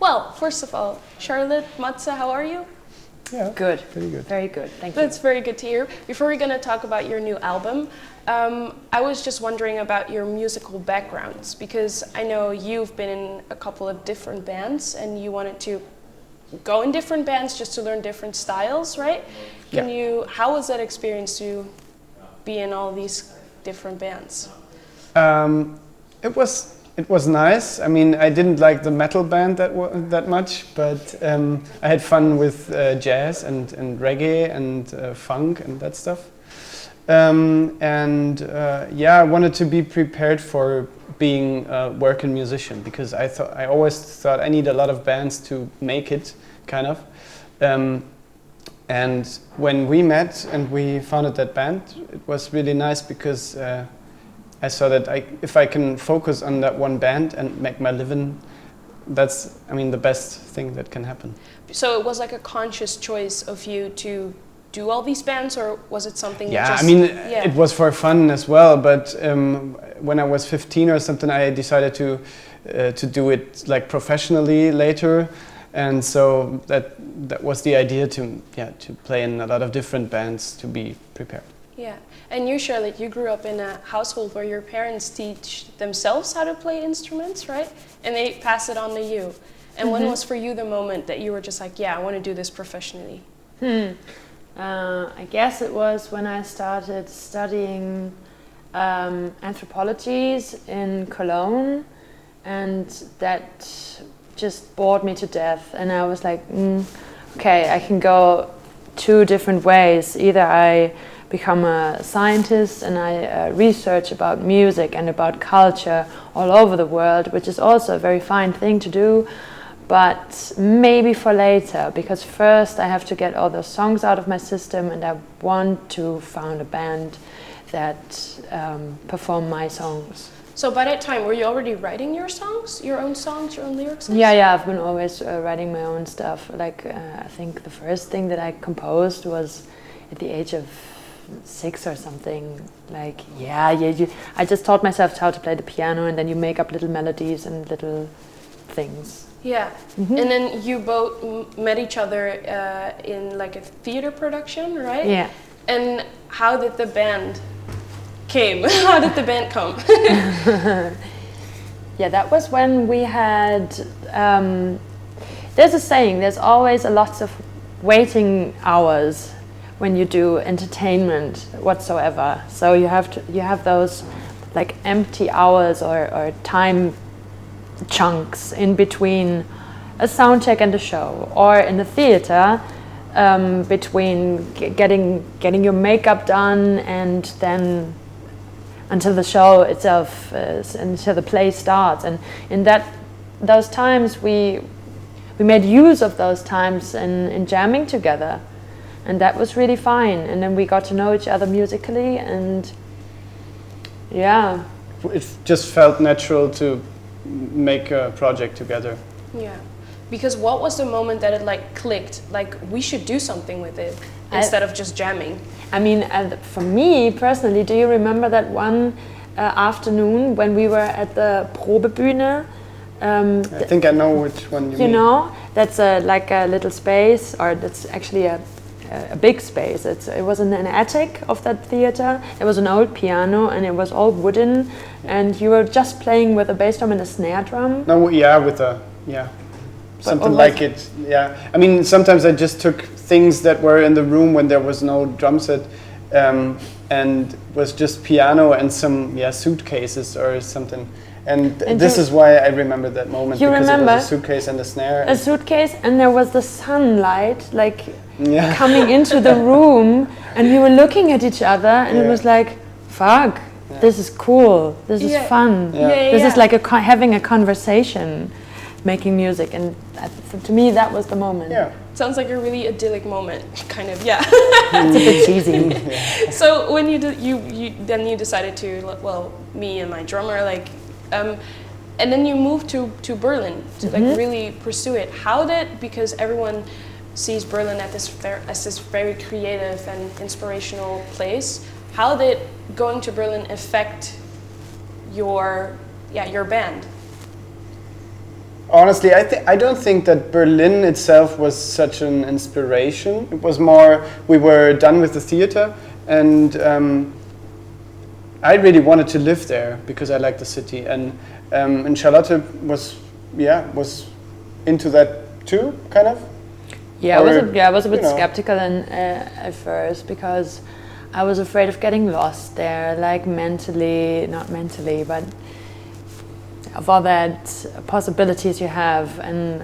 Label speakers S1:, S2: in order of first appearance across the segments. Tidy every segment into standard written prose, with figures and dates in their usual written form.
S1: Well, first of all, Charlotte, Matze, how are you?
S2: Yeah,
S3: good.
S2: Pretty good.
S3: Very good, thank you.
S1: That's very good to hear. Before we're going to talk about your new album, I was just wondering about your musical backgrounds, because I know you've been in a couple of different bands and you wanted to go in different bands just to learn different styles, right? How was that experience to be in all these different bands?
S2: It was nice. I mean, I didn't like the metal band that much, but I had fun with jazz and reggae and funk and that stuff. I wanted to be prepared for being a working musician, because I always thought I need a lot of bands to make it, kind of. And when we met and we founded that band, it was really nice because I saw that if I can focus on that one band and make my living, that's, I mean, the best thing that can happen.
S1: So it was like a conscious choice of you to do all these bands, or was it something?
S2: It was for fun as well. But when I was 15 or something, I decided to do it like professionally later, and so that was the idea to play in a lot of different bands to be prepared.
S1: Yeah, and you, Charlotte, you grew up in a household where your parents teach themselves how to play instruments, right? And they pass it on to you. And when was for you the moment that you were just like, yeah, I want to do this professionally?
S3: I guess it was when I started studying anthropologies in Cologne, and that just bored me to death. And I was like, okay, I can go two different ways. Either I become a scientist and I research about music and about culture all over the world, which is also a very fine thing to do, but maybe for later, because first I have to get all those songs out of my system, and I want to found a band that perform my songs.
S1: So by that time, were you already writing your own lyrics?
S3: Yeah, I've been always writing my own stuff. Like I think the first thing that I composed was at the age of 6 or something. Like I just taught myself how to play the piano, and then you make up little melodies and little things.
S1: Yeah, and then you both met each other in like a theater production, right?
S3: Yeah.
S1: And how did the band came? How did the band come?
S3: Yeah, that was when we had. There's a saying: there's always a lots of waiting hours when you do entertainment whatsoever. So you have those like empty hours or time chunks in between a sound check and a show, or in the theater between getting your makeup done and then until the show itself until the play starts. And in those times we made use of those times in jamming together, and that was really fine. And then we got to know each other musically, and yeah,
S2: it just felt natural to make a project together.
S1: Yeah, because what was the moment that it like clicked, like we should do something with it instead of just jamming?
S3: I mean, for me personally, do you remember that one afternoon when we were at the Probebühne?
S2: I think I know which one you mean.
S3: You know, that's like a little space, or that's actually a big space. It was in an attic of that theater. There was an old piano, and it was all wooden, and you were just playing with a bass drum and a snare drum.
S2: No, yeah, something like it. Yeah, I mean, sometimes I just took things that were in the room when there was no drum set, and was just piano and some suitcases or something. And this is why I remember that moment, because it was a suitcase and a snare.
S3: A suitcase, and there was the sunlight coming into the room, and we were looking at each other, and it was like, fuck, this is cool, this is fun. This is like having a conversation, making music, and to me that was the moment.
S2: Yeah.
S1: Sounds like a really idyllic moment, kind of. Yeah.
S3: It's a bit cheesy.
S1: So when you decided to, me and my drummer, and then you moved to Berlin to really pursue it. Because everyone sees Berlin as this very creative and inspirational place. How did going to Berlin affect your band?
S2: Honestly, I don't think that Berlin itself was such an inspiration. It was more, we were done with the theater, and I really wanted to live there because I like the city, and Charlotte was into that too, kind of.
S3: Yeah, I was a bit
S2: you know.
S3: skeptical at first because I was afraid of getting lost there, like mentally, not mentally, but of all that possibilities you have, and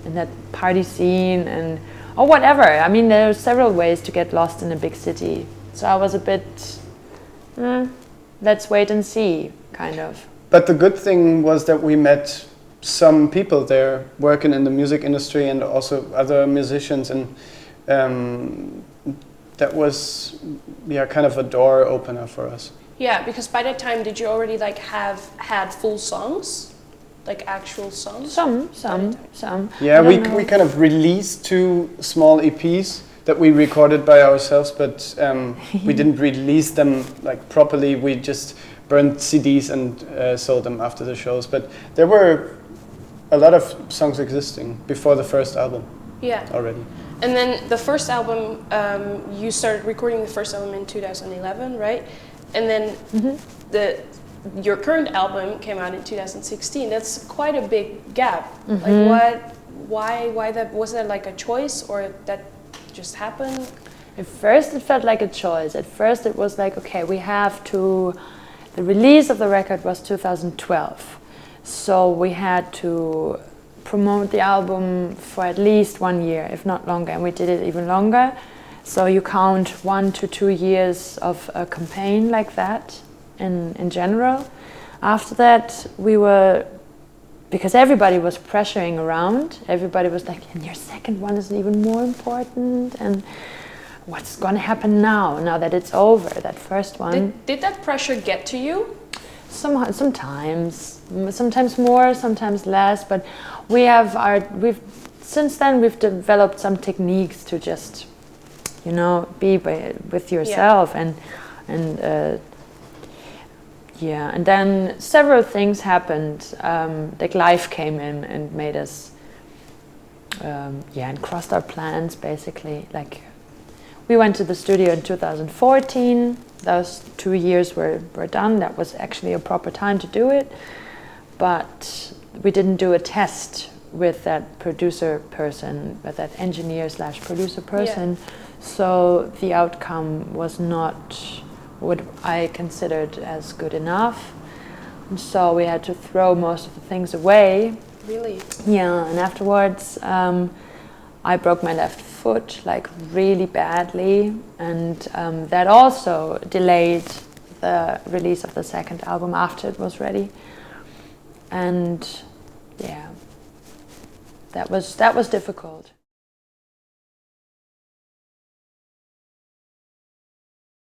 S3: in that party scene, and or whatever. I mean, there are several ways to get lost in a big city. So I was a bit, let's wait and see, kind of.
S2: But the good thing was that we met some people there working in the music industry and also other musicians, and that was kind of a door opener for us.
S1: Yeah, because by that time, did you already like have had full songs, like actual songs?
S3: Some.
S2: Yeah, we kind of released 2 small EPs that we recorded by ourselves, but we didn't release them like properly. We just burned CDs and sold them after the shows. But there were a lot of songs existing before the first album.
S1: Yeah.
S2: Already.
S1: And then the first album, you started recording the first album in 2011, right? And then your current album came out in 2016. That's quite a big gap. Like why that, was that like a choice or that just happened?
S3: At first it felt like a choice. At first it was like, okay, we have to, the release of the record was 2012. So we had to promote the album for at least 1 year, if not longer, and we did it even longer. So you count 1 to 2 years of a campaign like that in general. After that, we were, because everybody was pressuring around, everybody was like, and your second one is even more important, and what's going to happen now that it's over, that first one.
S1: Did that pressure get to you?
S3: Sometimes more, sometimes less, but since then we've developed some techniques to just, be with yourself, and then several things happened. Like life came in and made us, and crossed our plans basically. Like we went to the studio in 2014. Those 2 years were done. That was actually a proper time to do it, but we didn't do a test with that producer person, with that engineer/producer person. Yeah. So the outcome was not what I considered as good enough. And so we had to throw most of the things away.
S1: Really?
S3: Yeah, and afterwards I broke my left foot like really badly, and that also delayed the release of the second album after it was ready. And yeah, that was difficult.